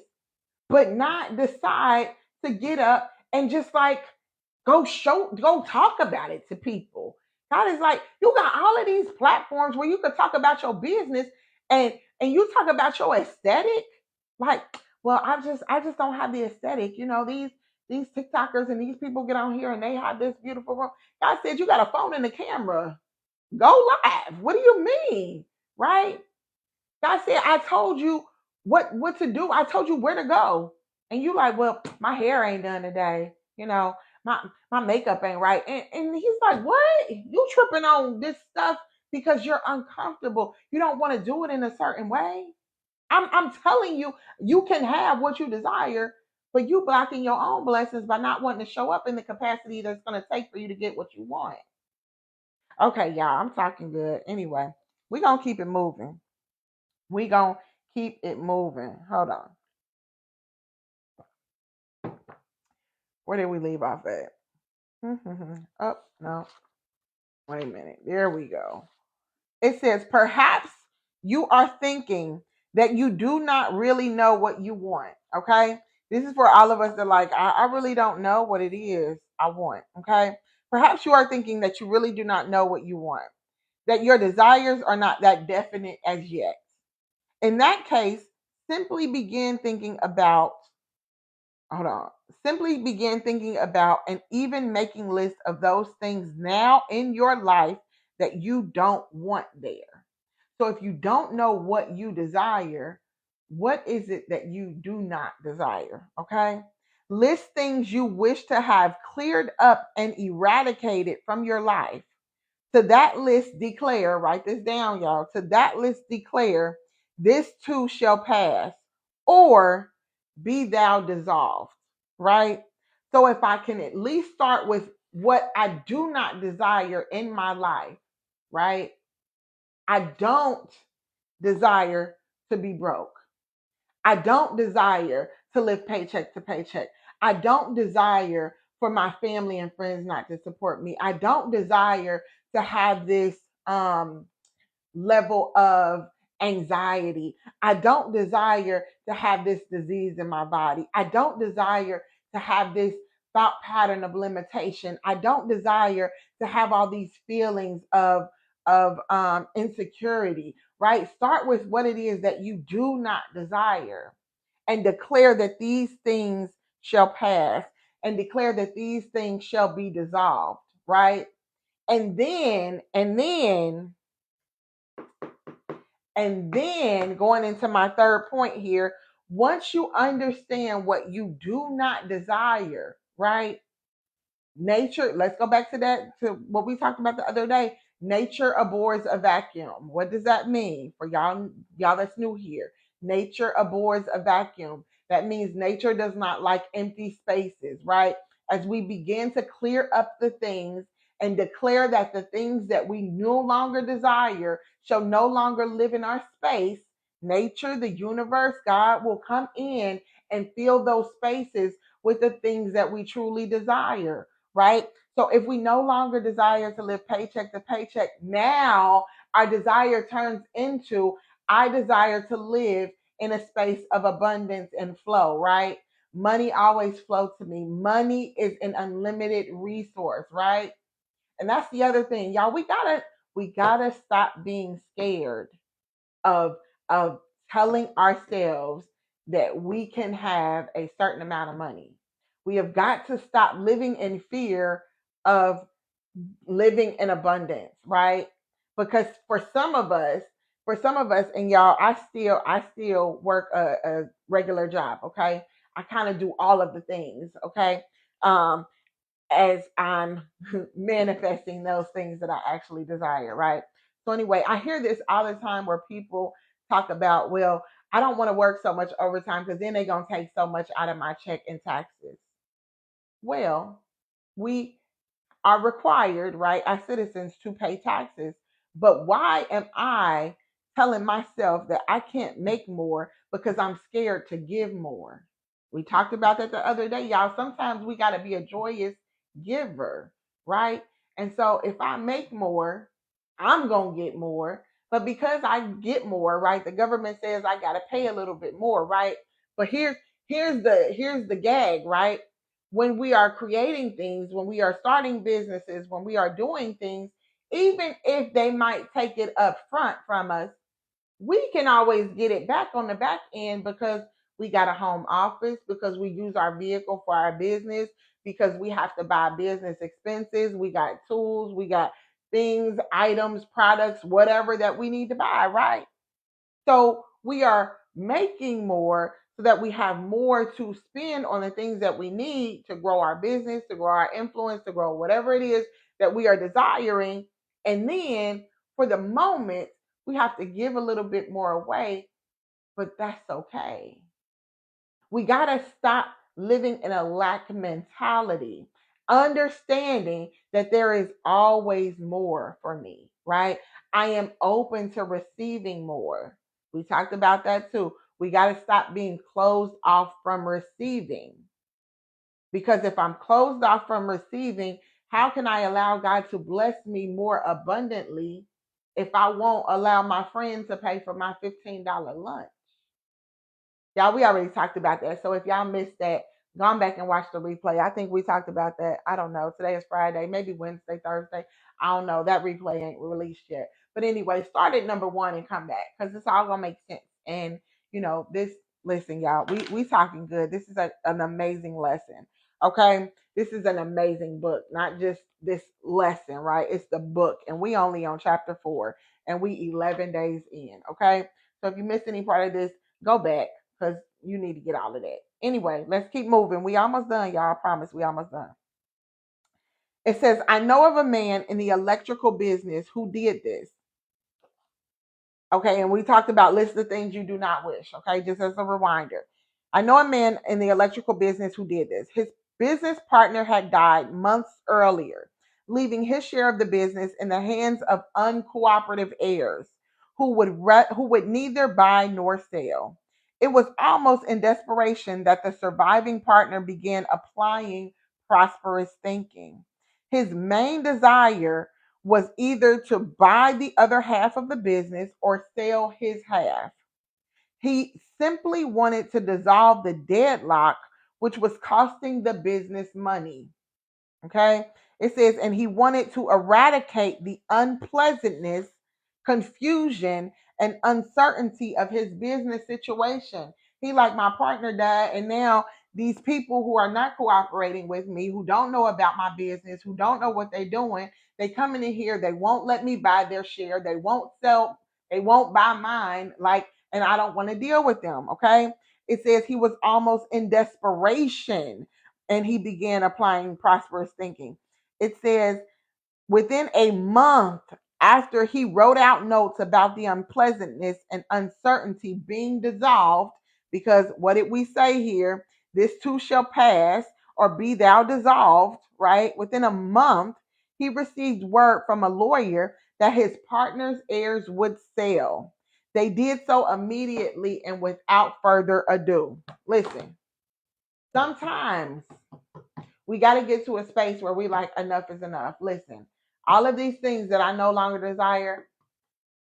but not decide to get up and just like go talk about it to people. God is like, you got all of these platforms where you could talk about your business and you talk about your aesthetic. Like, well, I just don't have the aesthetic. These TikTokers and these people get on here and they have this beautiful room. God said you got a phone and a camera. Go live. What do you mean? Right? God said, I told you what to do. I told you where to go. And you like, well, my hair ain't done today. My my makeup ain't right. And he's like, what? You tripping on this stuff because you're uncomfortable. You don't want to do it in a certain way. I'm telling you, you can have what you desire, but you blocking your own blessings by not wanting to show up in the capacity that's going to take for you to get what you want. Okay, y'all, I'm talking good. Anyway, we're going to keep it moving. We gonna keep it moving. Hold on. Where did we leave off at? Oh, no. Wait a minute. There we go. It says, perhaps you are thinking that you do not really know what you want. Okay. This is for all of us that like, I really don't know what it is I want. Okay. Perhaps you are thinking that you really do not know what you want, that your desires are not that definite as yet. In that case, simply begin thinking about hold on. Simply begin thinking about and even making lists of those things now in your life that you don't want there. So if you don't know what you desire, what is it that you do not desire? Okay. List things you wish to have cleared up and eradicated from your life. To that list declare, write this down, y'all. To that list declare, this too shall pass, or be thou dissolved, right? So if I can at least start with what I do not desire in my life, right? I don't desire to be broke. I don't desire to live paycheck to paycheck. I don't desire for my family and friends not to support me. I don't desire to have this level of anxiety. I don't desire to have this disease in my body. I don't desire to have this thought pattern of limitation. I don't desire to have all these feelings of of insecurity, right? Start with what it is that you do not desire and declare that these things shall pass and declare that these things shall be dissolved, right? And then going into my third point here, once you understand what you do not desire, right? Nature, let's go back to that, to what we talked about the other day. Nature abhors a vacuum. What does that mean for y'all that's new here? Nature abhors a vacuum. That means nature does not like empty spaces, right? As we begin to clear up the things and declare that the things that we no longer desire shall no longer live in our space, nature, the universe, God will come in and fill those spaces with the things that we truly desire, right? So if we no longer desire to live paycheck to paycheck, now our desire turns into I desire to live in a space of abundance and flow, right? Money always flows to me. Money is an unlimited resource, right? And that's the other thing, y'all. We gotta stop being scared of of telling ourselves that we can have a certain amount of money. We have got to stop living in fear of living in abundance, right? Because for some of us, and y'all, I still work a regular job, okay? I kind of do all of the things, okay? Um, as I'm manifesting those things that I actually desire, right? So anyway, I hear this all the time where people talk about, well, I don't want to work so much overtime because then they're gonna take so much out of my check in taxes. Well, we are required, right, as citizens to pay taxes. But why am I telling myself that I can't make more because I'm scared to give more? We talked about that the other day, y'all. Sometimes we got to be a joyous giver, right? And so if I make more, I'm going to get more. But because I get more, right, the government says I got to pay a little bit more, right? But here's the gag, right? When we are creating things, when we are starting businesses, when we are doing things, even if they might take it up front from us, we can always get it back on the back end because we got a home office, because we use our vehicle for our business, because we have to buy business expenses, we got tools, we got things, items, products, whatever that we need to buy, right? So we are making more so that we have more to spend on the things that we need to grow our business, to grow our influence, to grow whatever it is that we are desiring. And then for the moment, we have to give a little bit more away, but that's okay. We got to stop living in a lack mentality, understanding that there is always more for me, right? I am open to receiving more. We talked about that too. We got to stop being closed off from receiving. Because if I'm closed off from receiving, how can I allow God to bless me more abundantly if I won't allow my friend to pay for my $15 lunch? Y'all, we already talked about that. So if y'all missed that, gone back and watch the replay. I think we talked about that. I don't know. Today is Friday, maybe Wednesday, Thursday. I don't know. That replay ain't released yet. But anyway, start at number one and come back because it's all gonna make sense. And this. Listen, y'all, we talking good. This is an amazing lesson. Okay, this is an amazing book, not just this lesson, right? It's the book, and we only on chapter 4, and we 11 days in. Okay, so if you missed any part of this, go back because you need to get all of that. Anyway, let's keep moving. We almost done, y'all. I promise we almost done. It says, I know of a man in the electrical business who did this. Okay, and we talked about list the things you do not wish. Okay, just as a reminder. I know a man in the electrical business who did this. His business partner had died months earlier, leaving his share of the business in the hands of uncooperative heirs who would neither buy nor sell. It was almost in desperation that the surviving partner began applying prosperous thinking. His main desire was either to buy the other half of the business or sell his half. He simply wanted to dissolve the deadlock, which was costing the business money. Okay. It says, and he wanted to eradicate the unpleasantness, confusion, and uncertainty of his business situation. He like, my partner died, and now these people who are not cooperating with me, who don't know about my business, who don't know what they're doing, they coming in here, they won't let me buy their share, they won't sell, they won't buy mine, like, and I don't want to deal with them. Okay. It says he was almost in desperation and he began applying prosperous thinking. It says, within a month after he wrote out notes about the unpleasantness and uncertainty being dissolved, because what did we say here? This too shall pass, or be thou dissolved, right? Within a month, he received word from a lawyer that his partner's heirs would sell. They did so immediately and without further ado. Listen, sometimes we got to get to a space where we like, enough is enough. Listen, all of these things that I no longer desire,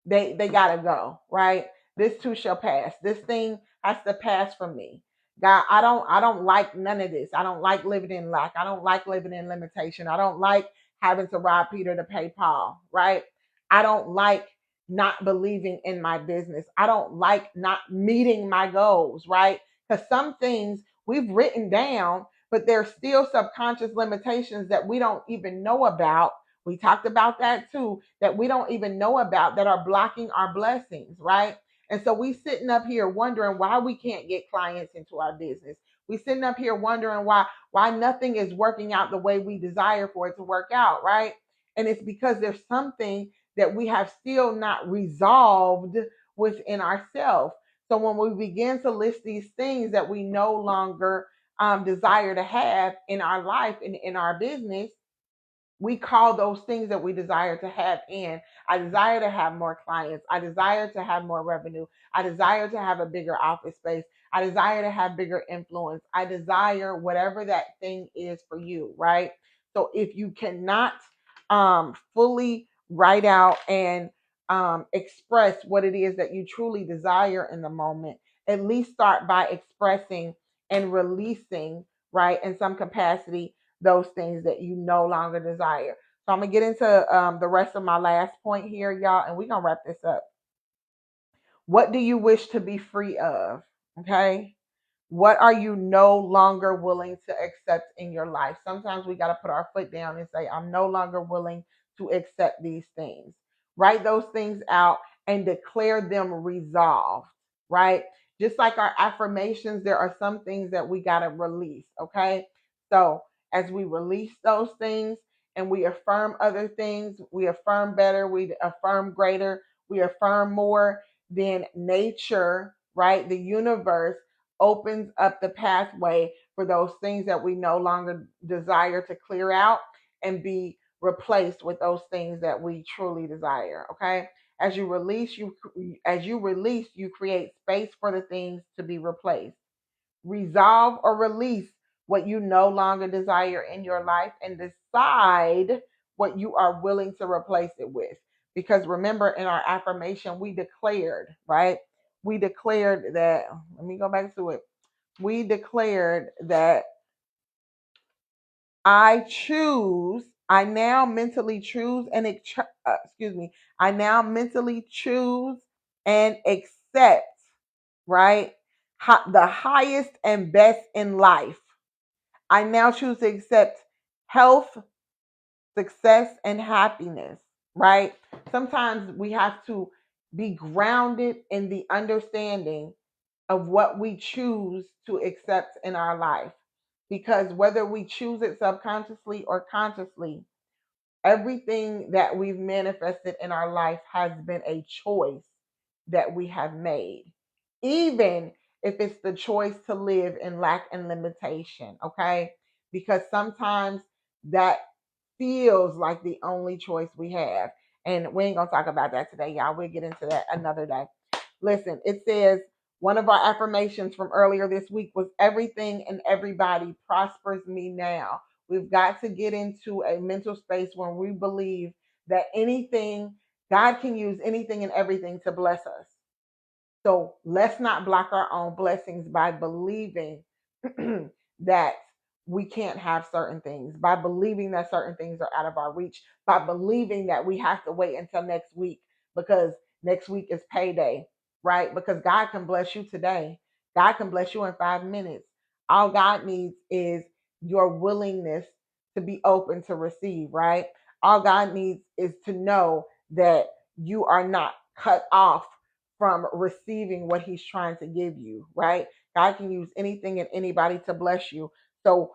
they gotta go, right? This too shall pass. This thing has to pass from me. God, I don't like none of this. I don't like living in lack. I don't like living in limitation. I don't like having to rob Peter to pay Paul, right? I don't like not believing in my business. I don't like not meeting my goals, right? Because some things we've written down, but there's still subconscious limitations that we don't even know about. We talked about that too, that we don't even know about, that are blocking our blessings, right? And so we sitting up here wondering why we can't get clients into our business. We sitting up here wondering why nothing is working out the way we desire for it to work out, right? And it's because there's something that we have still not resolved within ourselves. So when we begin to list these things that we no longer desire to have in our life and in our business, we call those things that we desire to have in. I desire to have more clients. I desire to have more revenue. I desire to have a bigger office space. I desire to have bigger influence. I desire whatever that thing is for you, right? So if you cannot fully write out and express what it is that you truly desire in the moment, at least start by expressing and releasing, right, in some capacity, those things that you no longer desire. So I'm gonna get into the rest of my last point here, y'all, and we're gonna wrap this up. What do you wish to be free of? Okay. What are you no longer willing to accept in your life? Sometimes we got to put our foot down and say, I'm no longer willing to accept these things. Write those things out and declare them resolved, right? Just like our affirmations, there are some things that we got to release, okay? So as we release those things and we affirm other things, we affirm better, we affirm greater, we affirm more, then nature, right? The universe opens up the pathway for those things that we no longer desire to clear out and be replaced with those things that we truly desire. Okay. As you release, you create space for the things to be replaced. Resolve or release what you no longer desire in your life and decide what you are willing to replace it with. Because remember, in our affirmation, we declared, right? We declared that, let me go back to it. We declared that I now mentally choose and, I now mentally choose and accept, right? The highest and best in life. I now choose to accept health, success, and happiness, right? Sometimes we have to be grounded in the understanding of what we choose to accept in our life. Because whether we choose it subconsciously or consciously, everything that we've manifested in our life has been a choice that we have made, even if it's the choice to live in lack and limitation, okay? Because sometimes that feels like the only choice we have. And we ain't gonna talk about that today, y'all. We'll get into that another day. Listen, it says one of our affirmations from earlier this week was everything and everybody prospers me now. We've got to get into a mental space where we believe that anything, God can use anything and everything to bless us. So let's not block our own blessings by believing that we can't have certain things, by believing that certain things are out of our reach, by believing that we have to wait until next week because next week is payday, right? Because God can bless you today. God can bless you in 5 minutes. All God needs is your willingness to be open to receive, right? All God needs is to know that you are not cut off from receiving what He's trying to give you, right? God can use anything and anybody to bless you. So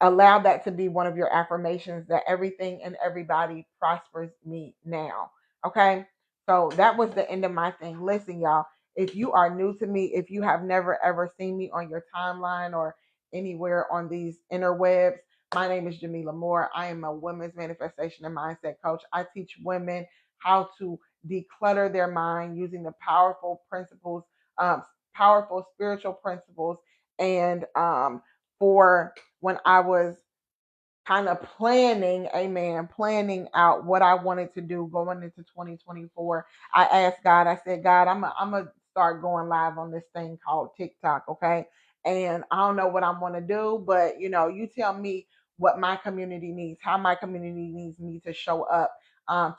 allow that to be one of your affirmations, that everything and everybody prospers me now. Okay. So that was the end of my thing. Listen, y'all, if you are new to me, if you have never ever seen me on your timeline or anywhere on these interwebs, my name is Jamila Moore. I am a women's manifestation and mindset coach. I teach women how to declutter their mind using the powerful principles, um, powerful spiritual principles, and for when I was kind of planning, amen, planning out what I wanted to do going into 2024. I asked God, I said, God, I'm going to start going live on this thing called TikTok, okay? And I don't know what I'm going to do, but you tell me what my community needs, how my community needs me to show up,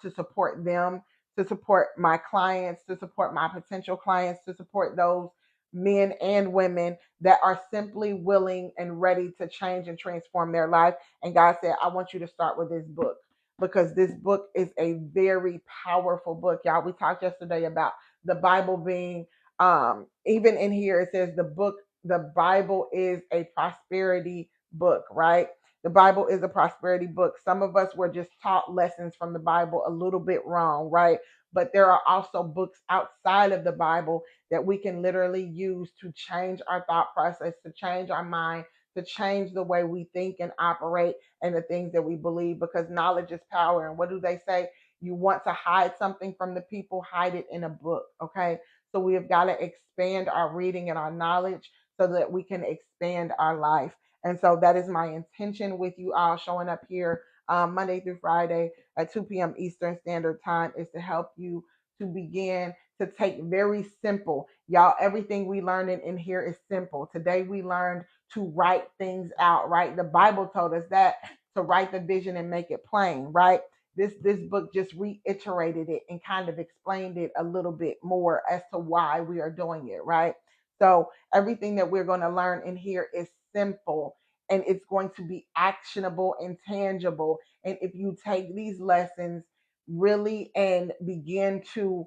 to support them, to support my clients, to support my potential clients, to support those men and women that are simply willing and ready to change and transform their life. And God said, I want you to start with this book because this book is a very powerful book. Y'all, we talked yesterday about the Bible being, even in here, it says the Bible is a prosperity book, right? The Bible is a prosperity book. Some of us were just taught lessons from the Bible a little bit wrong, right? But there are also books outside of the Bible that we can literally use to change our thought process, to change our mind, to change the way we think and operate and the things that we believe, because knowledge is power. And what do they say? You want to hide something from the people, hide it in a book. Okay. So we have got to expand our reading and our knowledge so that we can expand our life. And so that is my intention with you all showing up here Monday through Friday at 2 p.m. Eastern Standard Time, is to help you to begin to take very simple. Y'all, everything we learn in here is simple. Today we learned to write things out, right? The Bible told us that, to write the vision and make it plain, right? This book just reiterated it and kind of explained it a little bit more as to why we are doing it, right? So everything that we're going to learn in here is simple, and it's going to be actionable and tangible. And if you take these lessons really and begin to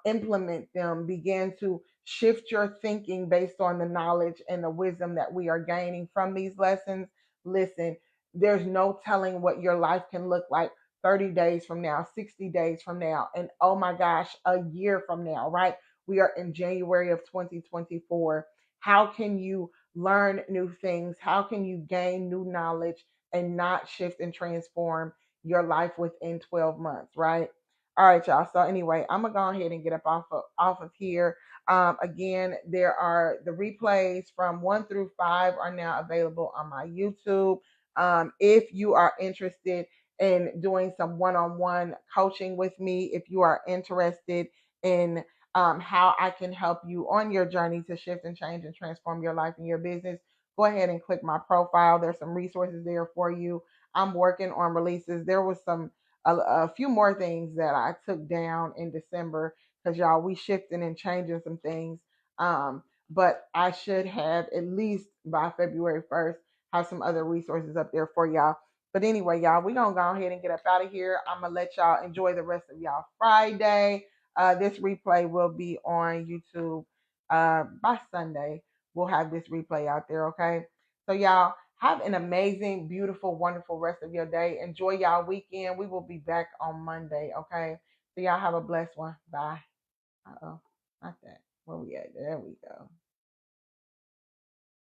implement them, begin to shift your thinking based on the knowledge and the wisdom that we are gaining from these lessons. Listen, there's no telling what your life can look like 30 days from now, 60 days from now, and oh my gosh, a year from now, right? We are in January of 2024. How can you learn new things? How can you gain new knowledge and not shift and transform your life within 12 months, right? All right, y'all. So anyway, I'm gonna go ahead and get up off of here. Again, there are the replays from 1 through 5 are now available on my YouTube. If you are interested in doing some one-on-one coaching with me, if you are interested in how I can help you on your journey to shift and change and transform your life and your business, go ahead and click my profile. There's some resources there for you. I'm working on releases. There was a few more things that I took down in December because y'all, we shifting and changing some things. But I should have at least by February 1st have some other resources up there for y'all. But anyway, y'all, we gonna go ahead and get up out of here. I'm gonna let y'all enjoy the rest of y'all Friday. This replay will be on YouTube by Sunday. We'll have this replay out there, okay? So y'all have an amazing, beautiful, wonderful rest of your day. Enjoy y'all weekend. We will be back on Monday, okay? So y'all have a blessed one. Bye. Uh-oh, not that. Where we at? There we go.